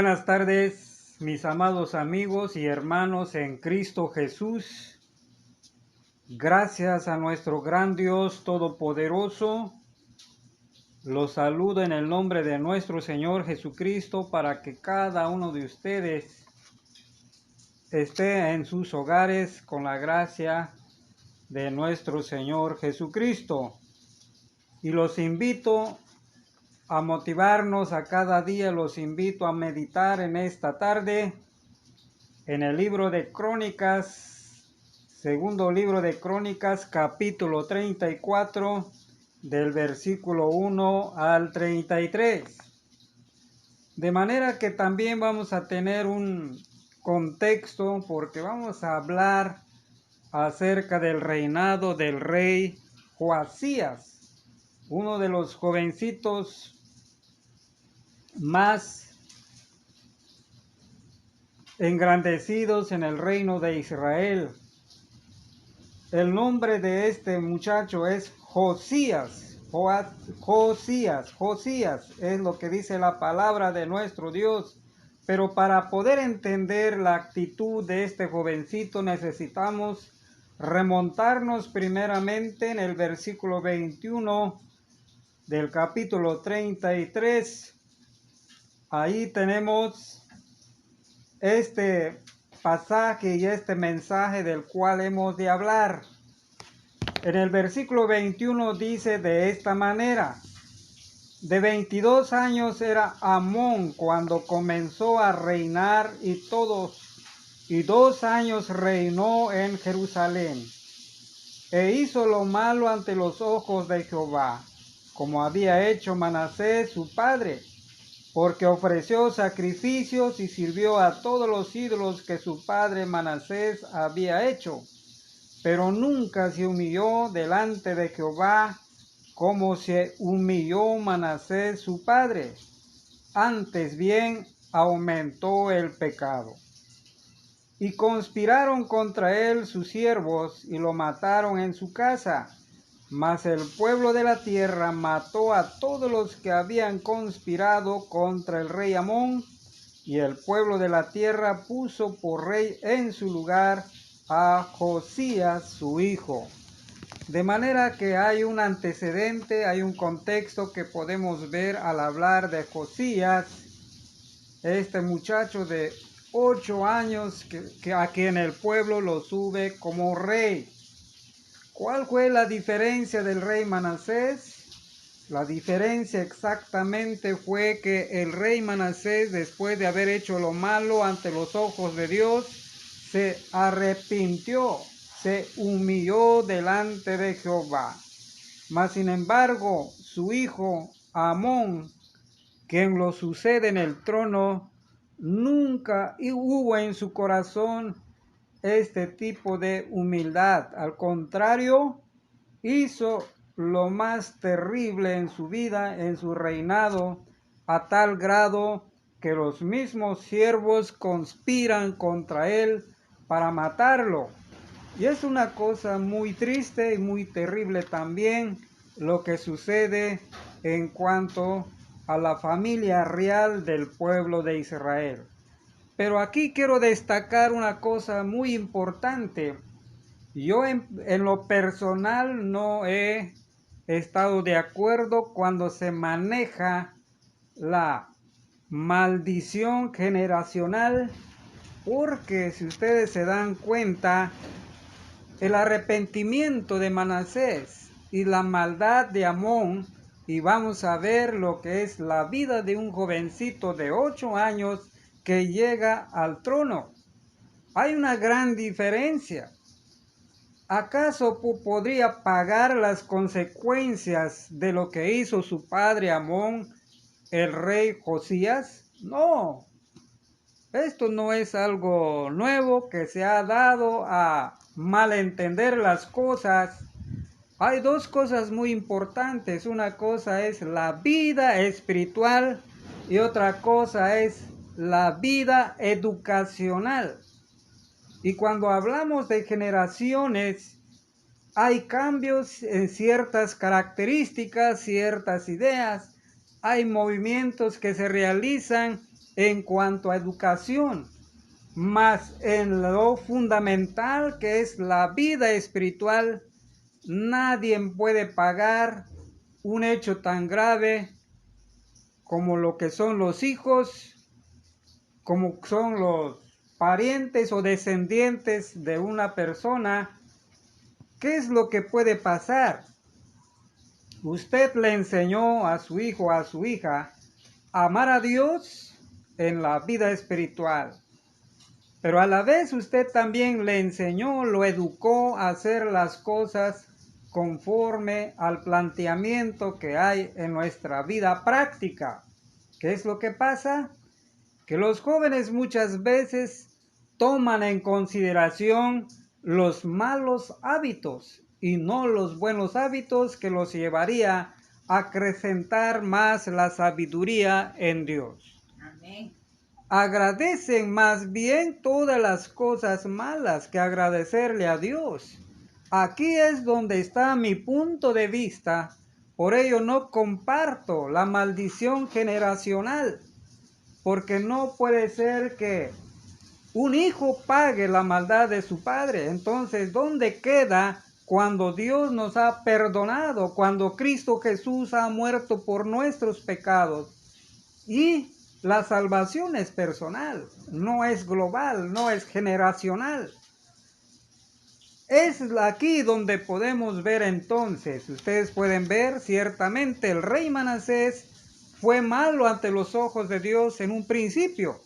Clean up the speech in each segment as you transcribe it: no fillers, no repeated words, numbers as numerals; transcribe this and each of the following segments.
buenas tardes, mis amados amigos y hermanos en Cristo Jesús. Gracias a nuestro gran Dios Todopoderoso. Los saludo en el nombre de nuestro Señor Jesucristo para que cada uno de ustedes esté en sus hogares con la gracia de nuestro Señor Jesucristo. Y los invito a motivarnos a cada día, los invito a meditar en esta tarde en el libro de Crónicas, segundo libro de Crónicas, capítulo 34, del versículo 1 al 33. De manera que también vamos a tener un contexto porque vamos a hablar acerca del reinado del rey Joasías, uno de los jovencitos más engrandecidos en el reino de Israel. El nombre de este muchacho es Josías. Josías es lo que dice la palabra de nuestro Dios. Pero para poder entender la actitud de este jovencito necesitamos remontarnos primeramente en el versículo 21 del capítulo 33. Ahí tenemos este pasaje y este mensaje del cual hemos de hablar. En el versículo 21 dice de esta manera: de 22 años era Amón cuando comenzó a reinar y 2 años reinó en Jerusalén. E hizo lo malo ante los ojos de Jehová, como había hecho Manasés su padre, porque ofreció sacrificios y sirvió a todos los ídolos que su padre Manasés había hecho. Pero nunca se humilló delante de Jehová como se humilló Manasés su padre. Antes bien aumentó el pecado. Y conspiraron contra él sus siervos y lo mataron en su casa. Mas el pueblo de la tierra mató a todos los que habían conspirado contra el rey Amón, y el pueblo de la tierra puso por rey en su lugar a Josías su hijo. De manera que hay un antecedente, hay un contexto que podemos ver al hablar de Josías, este muchacho de 8 años que a quien el pueblo lo sube como rey. ¿Cuál fue la diferencia del rey Manasés? La diferencia exactamente fue que el rey Manasés, después de haber hecho lo malo ante los ojos de Dios, se arrepintió, se humilló delante de Jehová. Mas sin embargo, su hijo Amón, quien lo sucede en el trono, nunca hubo en su corazón este tipo de humildad. Al contrario, hizo lo más terrible en su vida, en su reinado, a tal grado que los mismos siervos conspiran contra él para matarlo. Y es una cosa muy triste y muy terrible también lo que sucede en cuanto a la familia real del pueblo de Israel. Pero aquí quiero destacar una cosa muy importante. Yo en lo personal no he estado de acuerdo cuando se maneja la maldición generacional, porque si ustedes se dan cuenta, el arrepentimiento de Manasés y la maldad de Amón, y vamos a ver lo que es la vida de un jovencito de 8 años que llega al trono. Hay una gran diferencia. ¿Acaso podría pagar las consecuencias de lo que hizo su padre Amón, el rey Josías? No. Esto no es algo nuevo que se ha dado a malentender las cosas. Hay dos cosas muy importantes. Una cosa es la vida espiritual y otra cosa es la vida educacional. Y cuando hablamos de generaciones, hay cambios en ciertas características, ciertas ideas, hay movimientos que se realizan en cuanto a educación, mas en lo fundamental que es la vida espiritual, nadie puede pagar un hecho tan grave como lo que son los hijos, como son los parientes o descendientes de una persona. ¿Qué es lo que puede pasar? Usted le enseñó a su hijo o a su hija a amar a Dios en la vida espiritual, pero a la vez usted también le enseñó, lo educó a hacer las cosas conforme al planteamiento que hay en nuestra vida práctica. ¿Qué es lo que pasa? Que los jóvenes muchas veces toman en consideración los malos hábitos y no los buenos hábitos que los llevaría a acrecentar más la sabiduría en Dios. Amén. Agradecen más bien todas las cosas malas que agradecerle a Dios. Aquí es donde está mi punto de vista, por ello no comparto la maldición generacional, porque no puede ser que un hijo pague la maldad de su padre. Entonces, ¿dónde queda cuando Dios nos ha perdonado, cuando Cristo Jesús ha muerto por nuestros pecados? Y la salvación es personal, no es global, no es generacional. Es aquí donde podemos ver entonces, ustedes pueden ver ciertamente el rey Manasés fue malo ante los ojos de Dios en un principio,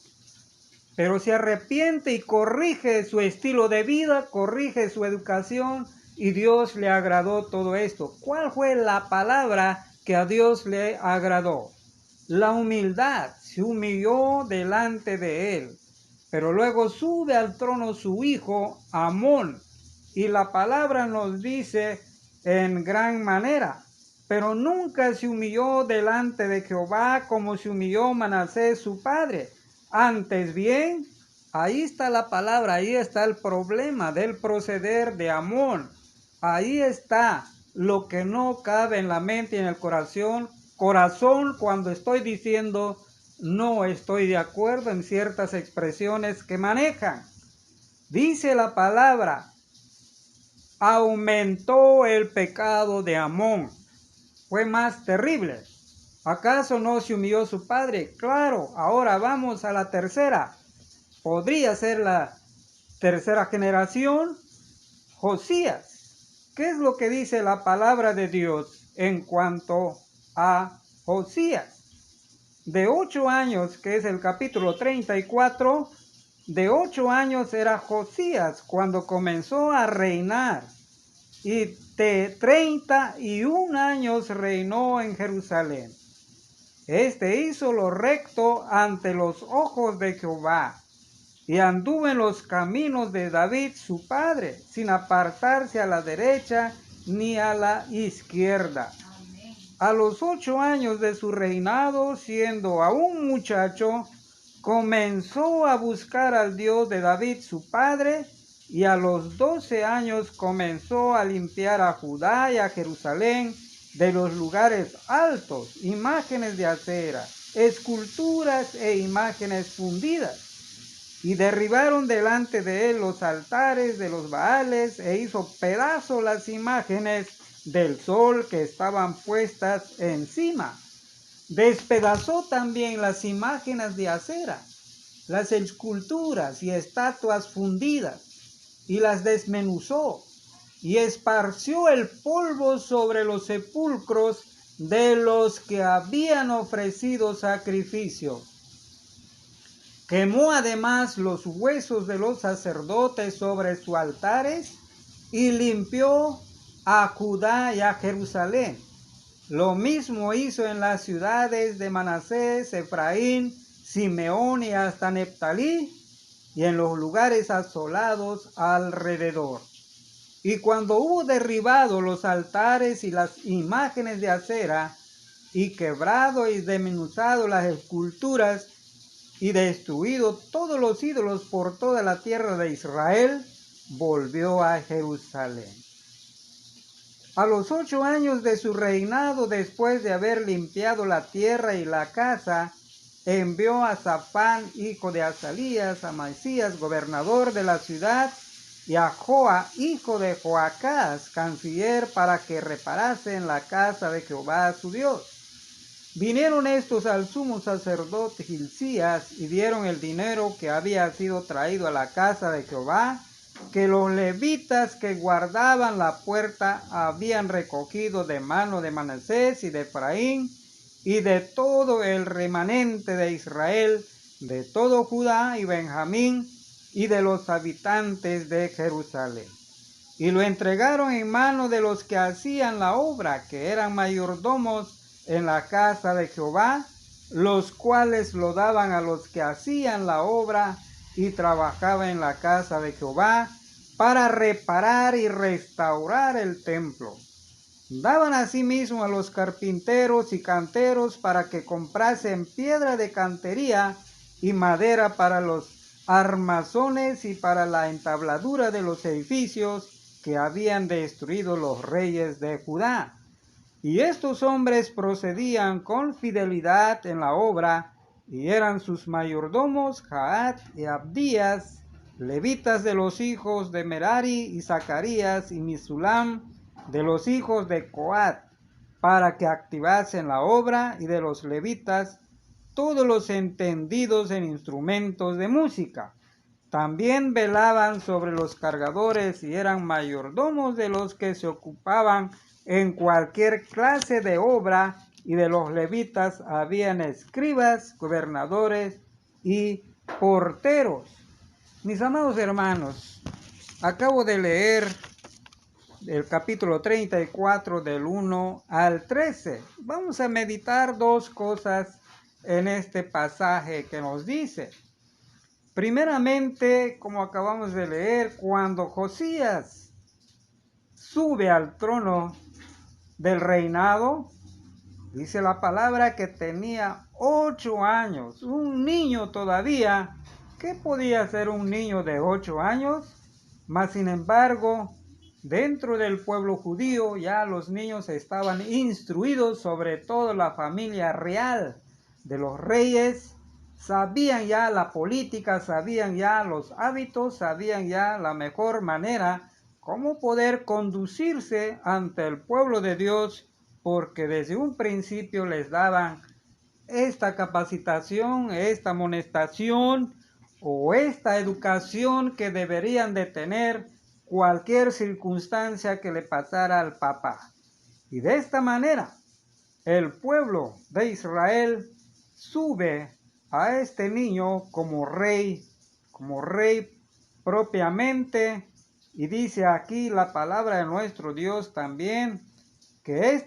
pero se arrepiente y corrige su estilo de vida, corrige su educación y Dios le agradó todo esto. ¿Cuál fue la palabra que a Dios le agradó? La humildad. Se humilló delante de él. Pero luego sube al trono su hijo Amón. Y la palabra nos dice en gran manera: pero nunca se humilló delante de Jehová como se humilló Manasés su padre. Antes bien, ahí está la palabra, ahí está el problema del proceder de Amón. Ahí está lo que no cabe en la mente y en el corazón cuando estoy diciendo no estoy de acuerdo en ciertas expresiones que manejan. Dice la palabra: aumentó el pecado de Amón. Fue más terrible. ¿Acaso no se humilló su padre? Claro, ahora vamos a la tercera. Podría ser la tercera generación, Josías. ¿Qué es lo que dice la palabra de Dios en cuanto a Josías? De 8 años, que es el capítulo 34, de 8 años era Josías cuando comenzó a reinar, y de 31 años reinó en Jerusalén. Este hizo lo recto ante los ojos de Jehová, y anduvo en los caminos de David su padre, sin apartarse a la derecha ni a la izquierda. A los 8 años de su reinado, siendo aún muchacho, comenzó a buscar al Dios de David su padre, y a los 12 años comenzó a limpiar a Judá y a Jerusalén de los lugares altos, imágenes de acera, esculturas e imágenes fundidas. Y derribaron delante de él los altares de los Baales, e hizo pedazos las imágenes del sol que estaban puestas encima. Despedazó también las imágenes de acera, las esculturas y estatuas fundidas, y las desmenuzó, y esparció el polvo sobre los sepulcros de los que habían ofrecido sacrificio. Quemó además los huesos de los sacerdotes sobre sus altares, y limpió a Judá y a Jerusalén. Lo mismo hizo en las ciudades de Manasés, Efraín, Simeón y hasta Neftalí, y en los lugares asolados alrededor. Y cuando hubo derribado los altares y las imágenes de acera, y quebrado y desmenuzado las esculturas, y destruido todos los ídolos por toda la tierra de Israel, volvió a Jerusalén. A los 8 años de su reinado, después de haber limpiado la tierra y la casa, envió a Safán, hijo de Azalías, a Maasías, gobernador de la ciudad, y a Joa, hijo de Joacás, canciller, para que reparasen la casa de Jehová su Dios. Vinieron estos al sumo sacerdote Hilcías y dieron el dinero que había sido traído a la casa de Jehová, que los levitas que guardaban la puerta habían recogido de mano de Manasés y de Efraín y de todo el remanente de Israel, de todo Judá y Benjamín y de los habitantes de Jerusalén. Y lo entregaron en mano de los que hacían la obra, que eran mayordomos en la casa de Jehová, los cuales lo daban a los que hacían la obra y trabajaban en la casa de Jehová para reparar y restaurar el templo. Daban asimismo a los carpinteros y canteros para que comprasen piedra de cantería y madera para los armazones y para la entabladura de los edificios que habían destruido los reyes de Judá. Y estos hombres procedían con fidelidad en la obra, y eran sus mayordomos Jaat y Abdías, levitas de los hijos de Merari, y Zacarías y Misulam, de los hijos de Coat, para que activasen la obra, y de los levitas, todos los entendidos en instrumentos de música. También velaban sobre los cargadores y eran mayordomos de los que se ocupaban en cualquier clase de obra, y de los levitas habían escribas, gobernadores y porteros. Mis amados hermanos, acabo de leer el capítulo 34 del 1 al 13. Vamos a meditar dos cosas en este pasaje que nos dice. Primeramente, como acabamos de leer, cuando Josías sube al trono del reinado, dice la palabra que tenía 8 años, un niño todavía. ¿Qué podía ser un niño de 8 años? Mas sin embargo, dentro del pueblo judío ya los niños estaban instruidos, sobre todo la familia real de los reyes. Sabían ya la política, sabían ya los hábitos, sabían ya la mejor manera cómo poder conducirse ante el pueblo de Dios, porque desde un principio les daban esta capacitación, esta amonestación o esta educación que deberían de tener cualquier circunstancia que le pasara al papá. Y de esta manera, el pueblo de Israel sube a este niño como rey propiamente. Y dice aquí la palabra de nuestro Dios también, que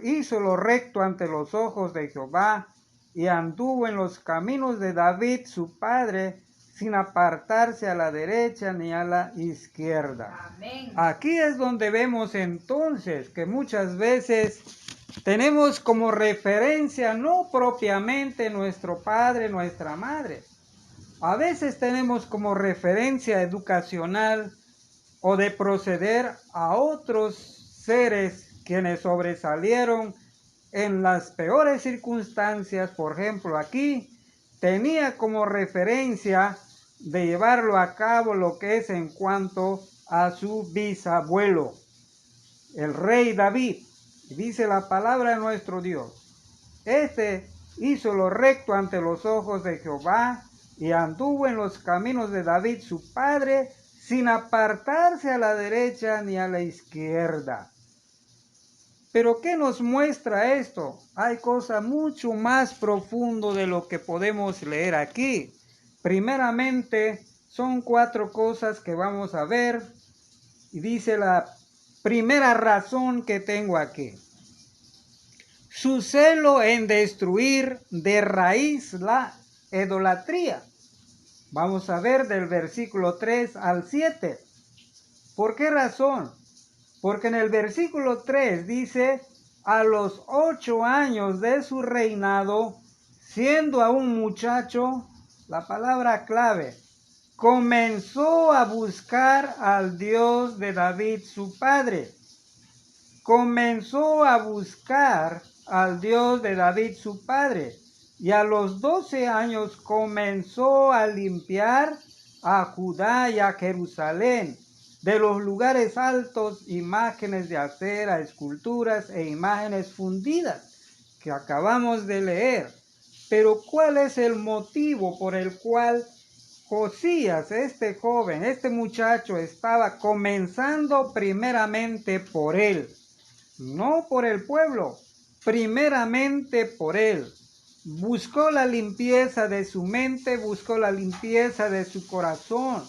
hizo lo recto ante los ojos de Jehová, y anduvo en los caminos de David su padre, sin apartarse a la derecha ni a la izquierda. Amén. Aquí es donde vemos entonces que muchas veces tenemos como referencia no propiamente nuestro padre, nuestra madre. A veces tenemos como referencia educacional o de proceder a otros seres quienes sobresalieron en las peores circunstancias. Por ejemplo, aquí tenía como referencia de llevarlo a cabo lo que es en cuanto a su bisabuelo, el rey David. Dice la palabra de nuestro Dios: este hizo lo recto ante los ojos de Jehová, y anduvo en los caminos de David su padre, sin apartarse a la derecha ni a la izquierda. Pero ¿qué nos muestra esto? Hay cosa mucho más profundo de lo que podemos leer aquí. Primeramente, son 4 cosas que vamos a ver. Y dice la primera razón que tengo aquí: su celo en destruir de raíz la idolatría. Vamos a ver del versículo 3 al 7. ¿Por qué razón? Porque en el versículo 3 dice: a los 8 años de su reinado, siendo aún muchacho, la palabra clave, comenzó a buscar al Dios de David su padre. comenzó a buscar al Dios de David su padre, y a los 12 años comenzó a limpiar a Judá y a Jerusalén de los lugares altos, imágenes de acera, esculturas e imágenes fundidas que acabamos de leer. Pero ¿cuál es el motivo por el cual Josías, este joven, este muchacho, estaba comenzando primeramente por él? No por el pueblo, primeramente por él. Buscó la limpieza de su mente, buscó la limpieza de su corazón.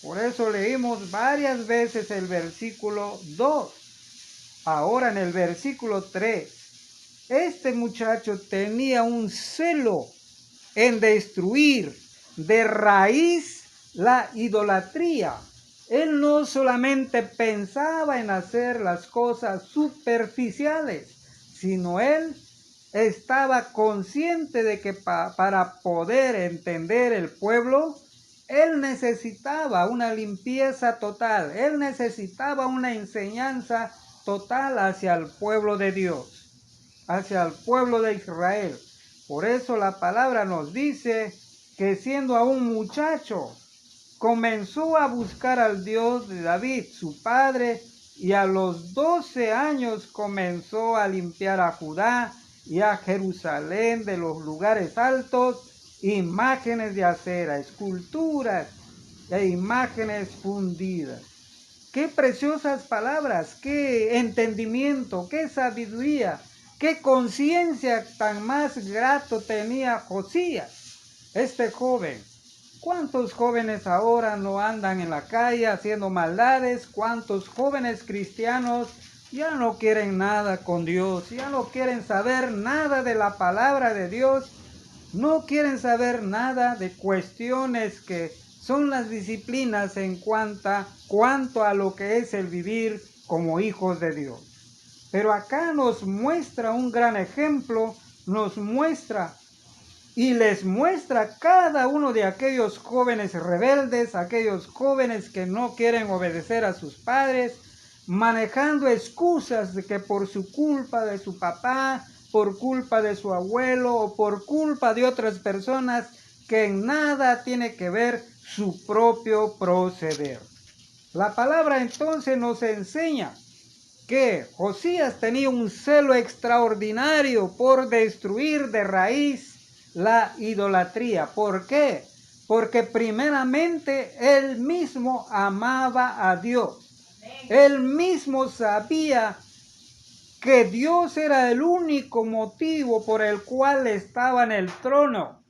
Por eso leímos varias veces el versículo 2. Ahora en el versículo 3, este muchacho tenía un celo en destruir de raíz la idolatría. Él no solamente pensaba en hacer las cosas superficiales, sino él estaba consciente de que para poder entender el pueblo, él necesitaba una limpieza total, él necesitaba una enseñanza total hacia el pueblo de Dios, hacia el pueblo de Israel. Por eso la palabra nos dice que siendo aún muchacho, comenzó a buscar al Dios de David, su padre, y a los 12 años comenzó a limpiar a Judá y a Jerusalén de los lugares altos, imágenes de acera, esculturas e imágenes fundidas. Qué preciosas palabras, qué entendimiento, qué sabiduría, qué conciencia tan más grato tenía Josías, este joven. ¿Cuántos jóvenes ahora no andan en la calle haciendo maldades? ¿Cuántos jóvenes cristianos ya no quieren nada con Dios? Ya no quieren saber nada de la palabra de Dios. No quieren saber nada de cuestiones que son las disciplinas en cuanto a lo que es el vivir como hijos de Dios. Pero acá nos muestra un gran ejemplo, nos muestra y les muestra cada uno de aquellos jóvenes rebeldes, aquellos jóvenes que no quieren obedecer a sus padres, manejando excusas de que por su culpa de su papá, por culpa de su abuelo o por culpa de otras personas que en nada tiene que ver su propio proceder. La palabra entonces nos enseña que Josías tenía un celo extraordinario por destruir de raíz la idolatría. ¿Por qué? Porque primeramente él mismo amaba a Dios. Él mismo sabía que Dios era el único motivo por el cual estaba en el trono.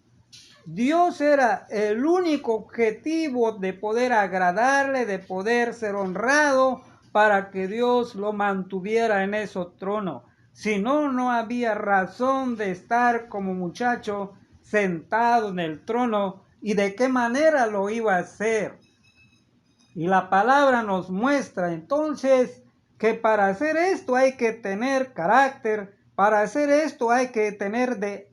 Dios era el único objetivo de poder agradarle, de poder ser honrado, para que Dios lo mantuviera en ese trono. Si no, no había razón de estar como muchacho sentado en el trono. ¿Y de qué manera lo iba a hacer? Y la palabra nos muestra entonces que para hacer esto hay que tener carácter, para hacer esto hay que tener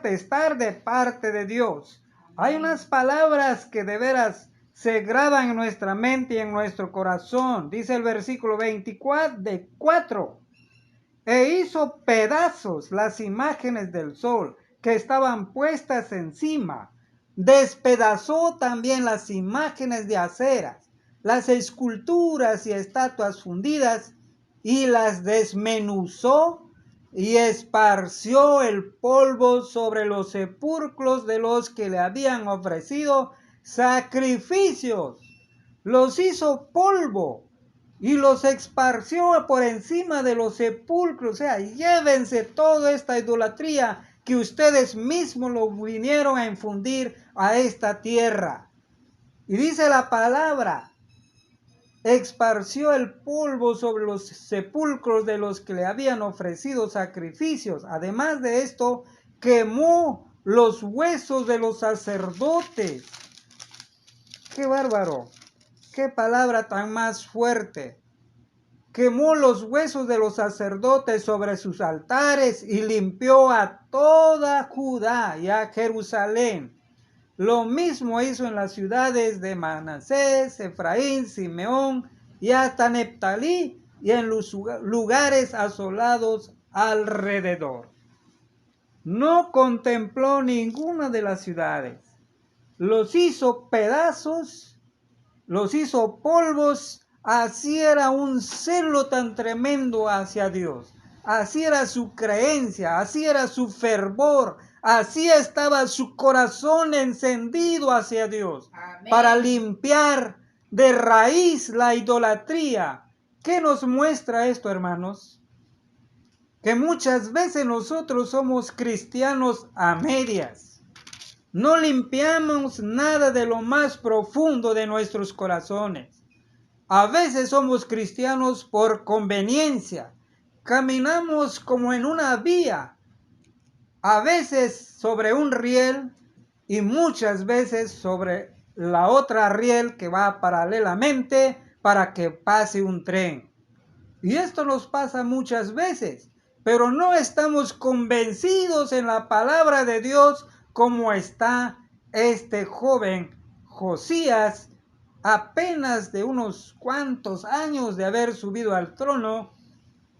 estar de parte de Dios. Hay unas palabras que de veras se graban en nuestra mente y en nuestro corazón. Dice el versículo 24, e hizo pedazos las imágenes del sol que estaban puestas encima. Despedazó también las imágenes de aceras, las esculturas y estatuas fundidas, y las desmenuzó y esparció el polvo sobre los sepulcros de los que le habían ofrecido sacrificios. Los hizo polvo y los esparció por encima de los sepulcros. O sea, llévense toda esta idolatría que ustedes mismos lo vinieron a infundir a esta tierra. Y dice la palabra, esparció el polvo sobre los sepulcros de los que le habían ofrecido sacrificios. Además de esto, quemó los huesos de los sacerdotes. ¡Qué bárbaro! ¡Qué palabra tan más fuerte! Quemó los huesos de los sacerdotes sobre sus altares y limpió a toda Judá y a Jerusalén. Lo mismo hizo en las ciudades de Manasés, Efraín, Simeón y hasta Neptalí y en los lugares asolados alrededor. No contempló ninguna de las ciudades. Los hizo pedazos, los hizo polvos. Así era un celo tan tremendo hacia Dios. Así era su creencia, así era su fervor, así estaba su corazón encendido hacia Dios. Amén. Para limpiar de raíz la idolatría. ¿Qué nos muestra esto, hermanos? Que muchas veces nosotros somos cristianos a medias. No limpiamos nada de lo más profundo de nuestros corazones. A veces somos cristianos por conveniencia. Caminamos como en una vía, a veces sobre un riel y muchas veces sobre la otra riel que va paralelamente para que pase un tren. Y esto nos pasa muchas veces, pero no estamos convencidos en la palabra de Dios como está este joven Josías, apenas de unos cuantos años de haber subido al trono,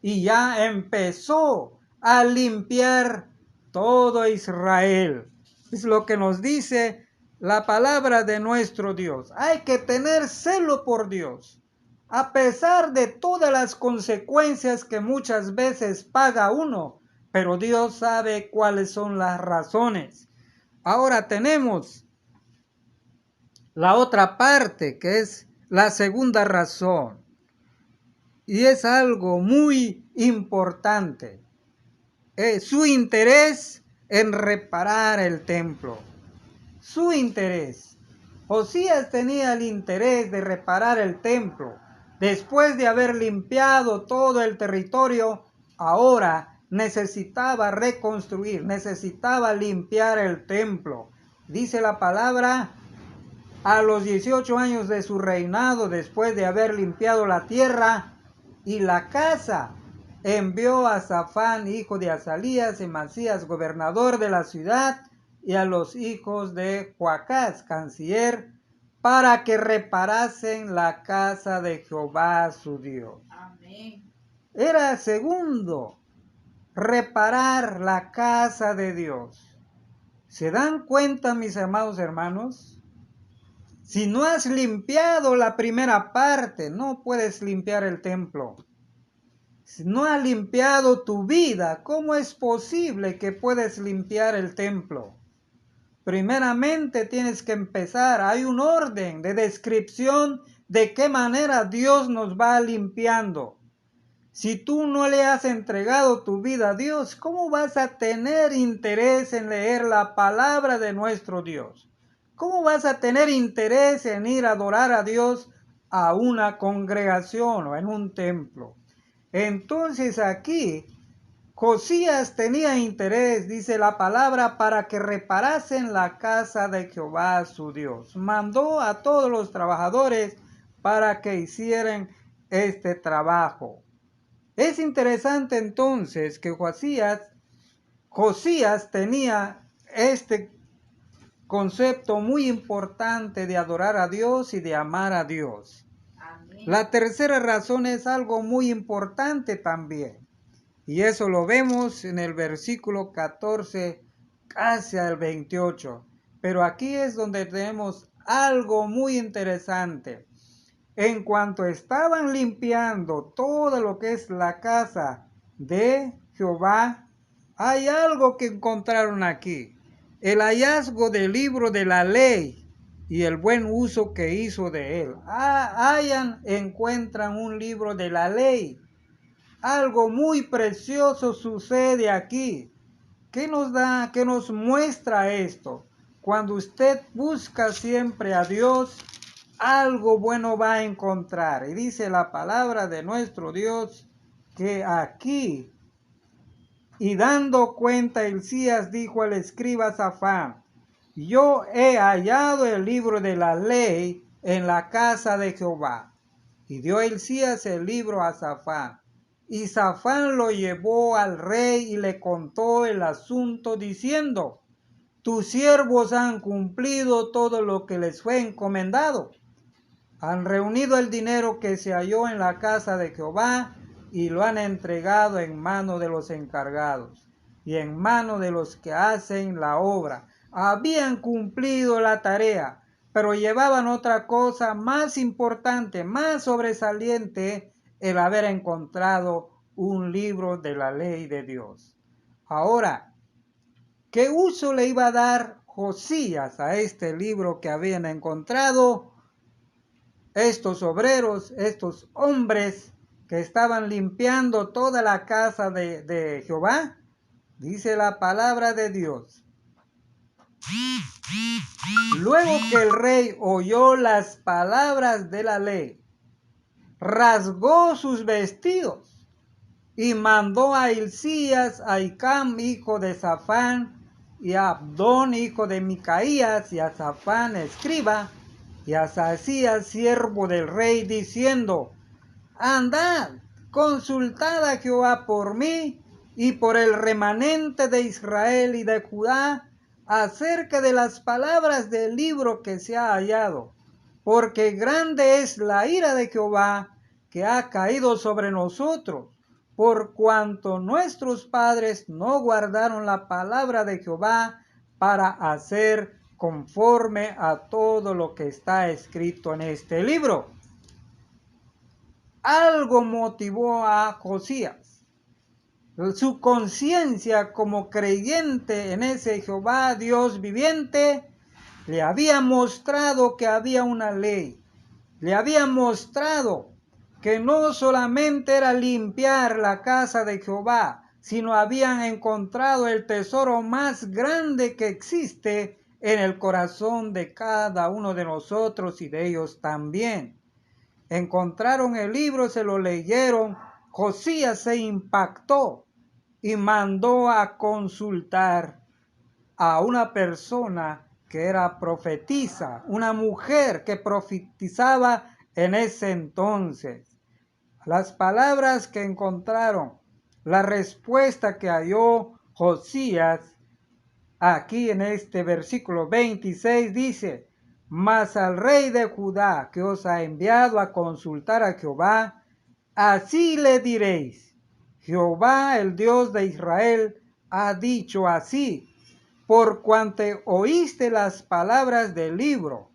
y ya empezó a limpiar todo Israel. Es lo que nos dice la palabra de nuestro Dios. Hay que tener celo por Dios. A pesar de todas las consecuencias que muchas veces paga uno, pero Dios sabe cuáles son las razones. Ahora tenemos la otra parte, que es la segunda razón. Y es algo muy importante. Su interés en reparar el templo. Su interés. Josías tenía el interés de reparar el templo. Después de haber limpiado todo el territorio, ahora necesitaba reconstruir, necesitaba limpiar el templo. Dice la palabra, a los 18 años de su reinado, después de haber limpiado la tierra y la casa, envió a Safán, hijo de Azalías, y Masías, gobernador de la ciudad, y a los hijos de Joacás, canciller, para que reparasen la casa de Jehová su Dios. Amén. Era segundo, reparar la casa de Dios. ¿Se dan cuenta, mis amados hermanos? Si no has limpiado la primera parte, no puedes limpiar el templo. Si no has limpiado tu vida, ¿cómo es posible que puedes limpiar el templo? Primeramente tienes que empezar. Hay un orden de descripción de qué manera Dios nos va limpiando. Si tú no le has entregado tu vida a Dios, ¿cómo vas a tener interés en leer la palabra de nuestro Dios? ¿Cómo vas a tener interés en ir a adorar a Dios a una congregación o en un templo? Entonces aquí Josías tenía interés, dice la palabra, para que reparasen la casa de Jehová su Dios. Mandó a todos los trabajadores para que hicieran este trabajo. Es interesante entonces que Josías tenía este concepto muy importante de adorar a Dios y de amar a Dios. Amén. La tercera razón es algo muy importante también. Y eso lo vemos en el versículo 14 hacia el 28. Pero aquí es donde tenemos algo muy interesante. En cuanto estaban limpiando todo lo que es la casa de Jehová, hay algo que encontraron aquí. El hallazgo del libro de la ley y el buen uso que hizo de él. Encuentran un libro de la ley. Algo muy precioso sucede aquí. ¿Qué nos muestra esto? Cuando usted busca siempre a Dios, algo bueno va a encontrar. Y dice la palabra de nuestro Dios que aquí, y dando cuenta Hilcías dijo al escriba Safán, yo he hallado el libro de la ley en la casa de Jehová. Y dio Hilcías el libro a Safán. Y Safán lo llevó al rey y le contó el asunto diciendo, tus siervos han cumplido todo lo que les fue encomendado. Han reunido el dinero que se halló en la casa de Jehová y lo han entregado en mano de los encargados y en mano de los que hacen la obra. Habían cumplido la tarea, pero llevaban otra cosa más importante, más sobresaliente, el haber encontrado un libro de la ley de Dios. Ahora, ¿qué uso le iba a dar Josías a este libro que habían encontrado estos obreros, estos hombres que estaban limpiando toda la casa de Jehová? Dice la palabra de Dios. Luego que el rey oyó las palabras de la ley, rasgó sus vestidos y mandó a Hilcías, a Hicam, hijo de Safán, y a Abdón, hijo de Micaías, y a Safán, escriba, y a Asías, siervo del rey, diciendo: andad, consultad a Jehová por mí y por el remanente de Israel y de Judá acerca de las palabras del libro que se ha hallado, porque grande es la ira de Jehová que ha caído sobre nosotros, por cuanto nuestros padres no guardaron la palabra de Jehová para hacer conforme a todo lo que está escrito en este libro. Algo motivó a Josías. Su conciencia como creyente en ese Jehová Dios viviente le había mostrado que había una ley. Le había mostrado que no solamente era limpiar la casa de Jehová, sino habían encontrado el tesoro más grande que existe en el corazón de cada uno de nosotros y de ellos también. Encontraron el libro, se lo leyeron. Josías se impactó y mandó a consultar a una persona que era profetisa, una mujer que profetizaba en ese entonces. Las palabras que encontraron, la respuesta que halló Josías, aquí en este versículo 26 dice: mas al rey de Judá que os ha enviado a consultar a Jehová, así le diréis: Jehová, el Dios de Israel, ha dicho así: por cuanto oíste las palabras del libro,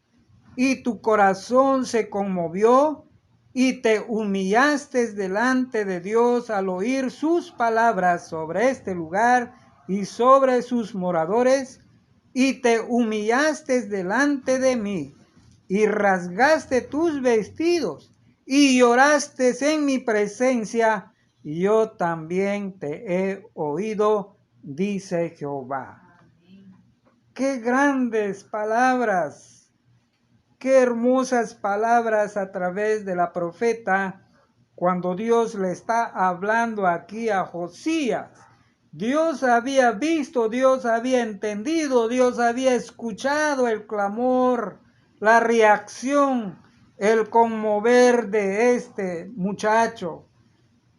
y tu corazón se conmovió, y te humillaste delante de Dios al oír sus palabras sobre este lugar y sobre sus moradores, y te humillaste delante de mí, y rasgaste tus vestidos, y lloraste en mi presencia, yo también te he oído, dice Jehová. ¡Qué grandes palabras! ¡Qué hermosas palabras a través de la profeta cuando Dios le está hablando aquí a Josías! Dios había visto, Dios había entendido, Dios había escuchado el clamor, la reacción, el conmover de este muchacho,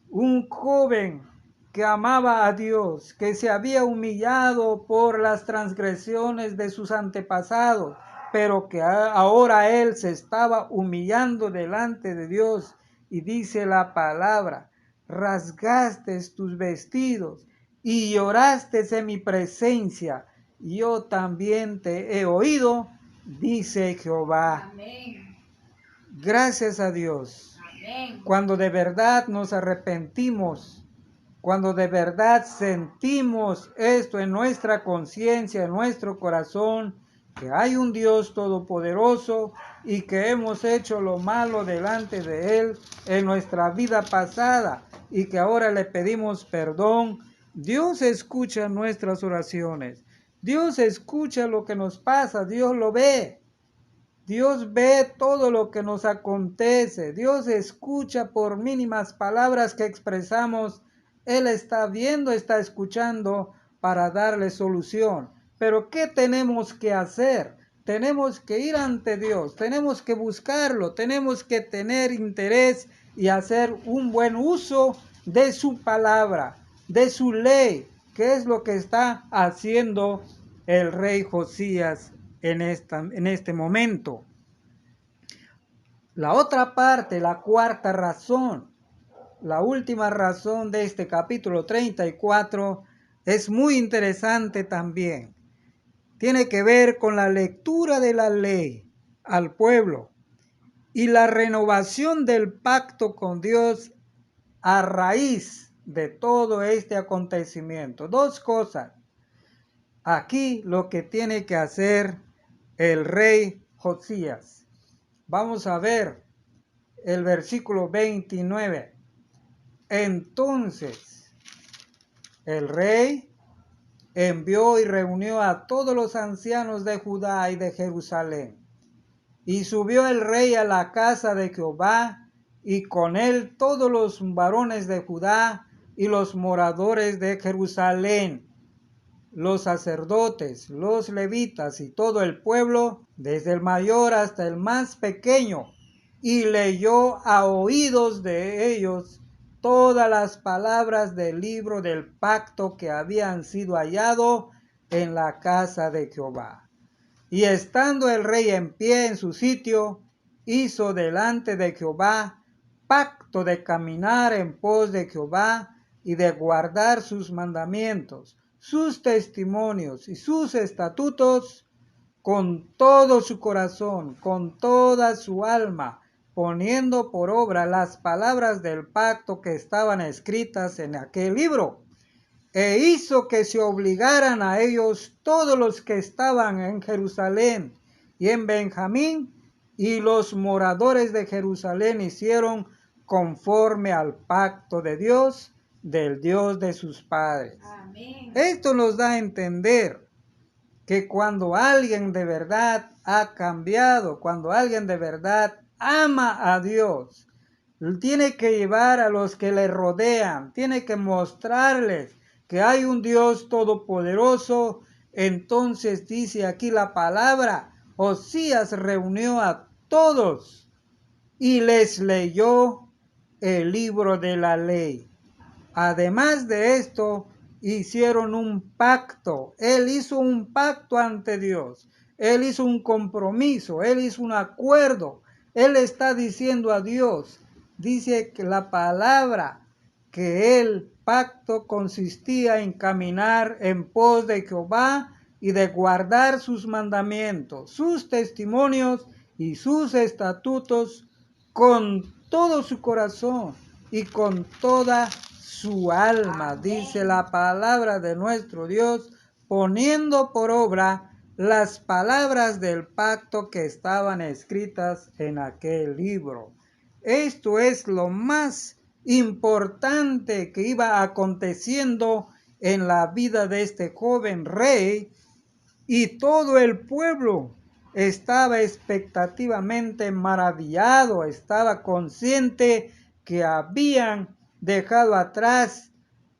un joven que amaba a Dios, que se había humillado por las transgresiones de sus antepasados, pero que ahora él se estaba humillando delante de Dios. Y dice la palabra: rasgaste tus vestidos y lloraste en mi presencia, yo también te he oído, dice Jehová. Amén. Gracias a Dios. Amén. Cuando de verdad nos arrepentimos, cuando de verdad sentimos esto en nuestra conciencia, en nuestro corazón, que hay un Dios todopoderoso y que hemos hecho lo malo delante de Él en nuestra vida pasada y que ahora le pedimos perdón, Dios escucha nuestras oraciones. Dios escucha lo que nos pasa, Dios lo ve. Dios ve todo lo que nos acontece. Dios escucha por mínimas palabras que expresamos. Él está viendo, está escuchando para darle solución. Pero ¿qué tenemos que hacer? Tenemos que ir ante Dios, tenemos que buscarlo, tenemos que tener interés y hacer un buen uso de su palabra, de su ley, que es lo que está haciendo el rey Josías en este momento. La otra parte, la cuarta razón, la última razón de este capítulo 34 es muy interesante también. Tiene que ver con la lectura de la ley al pueblo y la renovación del pacto con Dios a raíz de todo este acontecimiento. Dos cosas. Aquí lo que tiene que hacer el rey Josías. Vamos a ver el versículo 29. Entonces el rey envió y reunió a todos los ancianos de Judá y de Jerusalén. Y subió el rey a la casa de Jehová, y con él todos los varones de Judá y los moradores de Jerusalén, los sacerdotes, los levitas y todo el pueblo, desde el mayor hasta el más pequeño, y leyó a oídos de ellos todas las palabras del libro del pacto que habían sido hallado en la casa de Jehová. Y estando el rey en pie en su sitio, hizo delante de Jehová pacto de caminar en pos de Jehová y de guardar sus mandamientos, sus testimonios y sus estatutos con todo su corazón, con toda su alma, poniendo por obra las palabras del pacto que estaban escritas en aquel libro. E hizo que se obligaran a ellos todos los que estaban en Jerusalén y en Benjamín, y los moradores de Jerusalén hicieron conforme al pacto de Dios, del Dios de sus padres. Amén. Esto nos da a entender que cuando alguien de verdad ha cambiado, cuando alguien de verdad ama a Dios, tiene que llevar a los que le rodean, tiene que mostrarles que hay un Dios todopoderoso. Entonces dice aquí la palabra, Josías reunió a todos y les leyó el libro de la ley. Además de esto, hicieron un pacto. Él hizo un pacto ante Dios. Él hizo un compromiso. Él hizo un acuerdo. Él está diciendo a Dios, dice que la palabra, que el pacto consistía en caminar en pos de Jehová y de guardar sus mandamientos, sus testimonios y sus estatutos con todo su corazón y con toda su alma. Amén. Dice la palabra de nuestro Dios, poniendo por obra las palabras del pacto que estaban escritas en aquel libro. Esto es lo más importante que iba aconteciendo en la vida de este joven rey, y todo el pueblo estaba expectativamente maravillado, estaba consciente que habían dejado atrás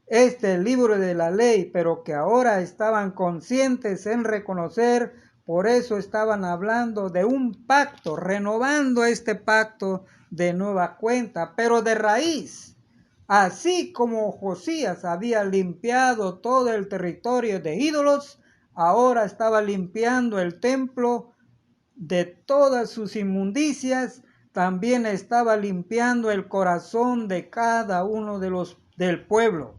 este libro de la ley, pero que ahora estaban conscientes en reconocer. Por eso estaban hablando de un pacto, renovando este pacto de nueva cuenta, pero de raíz. Así como Josías había limpiado todo el territorio de ídolos, ahora estaba limpiando el templo de todas sus inmundicias. También estaba limpiando el corazón de cada uno de los del pueblo,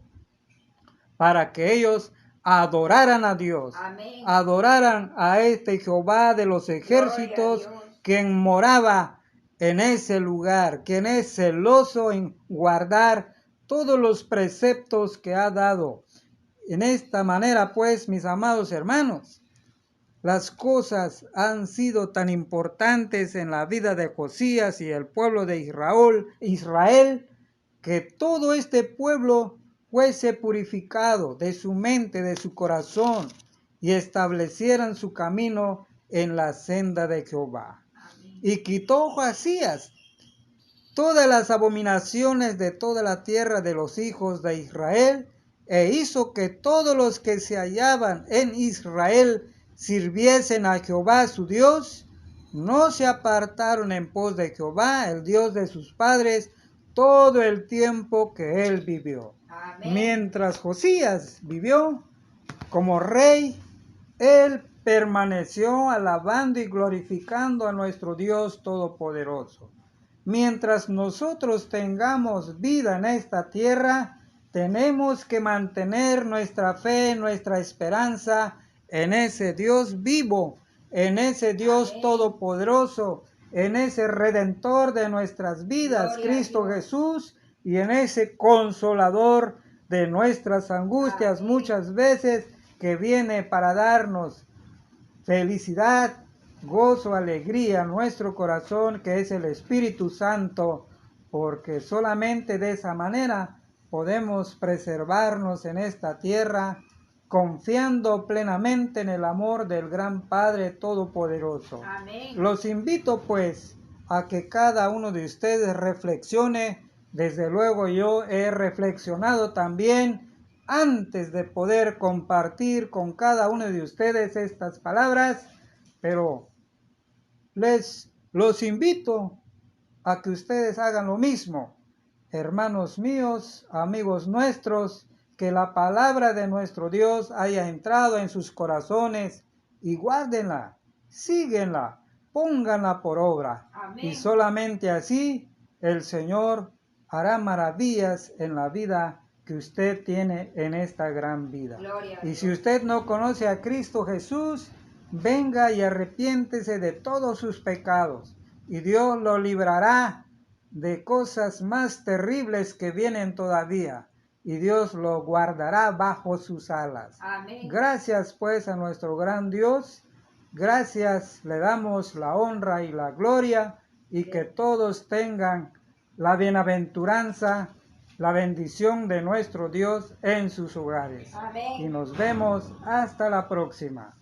para que ellos adoraran a Dios. Amén. Adoraran a este Jehová de los ejércitos, quien moraba en ese lugar, quien es celoso en guardar todos los preceptos que ha dado. En esta manera, pues, mis amados hermanos, las cosas han sido tan importantes en la vida de Josías y el pueblo de Israel, que todo este pueblo fuese purificado de su mente, de su corazón, y establecieran su camino en la senda de Jehová. Amén. Y quitó Josías todas las abominaciones de toda la tierra de los hijos de Israel, e hizo que todos los que se hallaban en Israel sirviesen a Jehová su Dios. No se apartaron en pos de Jehová, el Dios de sus padres, todo el tiempo que él vivió. Amén. Mientras Josías vivió como rey, él permaneció alabando y glorificando a nuestro Dios todopoderoso. mientras nosotros tengamos vida en esta tierra, tenemos que mantener nuestra fe, nuestra esperanza en ese Dios vivo, en ese Dios Amén. todopoderoso, en ese Redentor de nuestras vidas, Gloria Cristo a Dios. Jesús, y en ese Consolador de nuestras angustias, Amén. muchas veces que viene para darnos felicidad, gozo, alegría en nuestro corazón, que es el Espíritu Santo, porque solamente de esa manera podemos preservarnos en esta tierra, confiando plenamente en el amor del gran Padre Todopoderoso. Amén. Los invito pues a que cada uno de ustedes reflexione. Desde luego yo he reflexionado también antes de poder compartir con cada uno de ustedes estas palabras, pero los invito a que ustedes hagan lo mismo. Hermanos míos, amigos nuestros, que la palabra de nuestro Dios haya entrado en sus corazones y guárdenla, síguenla, pónganla por obra. Amén. Y solamente así el Señor hará maravillas en la vida que usted tiene en esta gran vida. Gloria a Y Dios. si usted no conoce a Cristo Jesús, venga y arrepiéntese de todos sus pecados, y Dios lo librará de cosas más terribles que vienen todavía, y Dios lo guardará bajo sus alas. Amén. Gracias pues a nuestro gran Dios, gracias, le damos la honra y la gloria, y que todos tengan la bienaventuranza, la bendición de nuestro Dios en sus hogares. Amén. Y nos vemos hasta la próxima.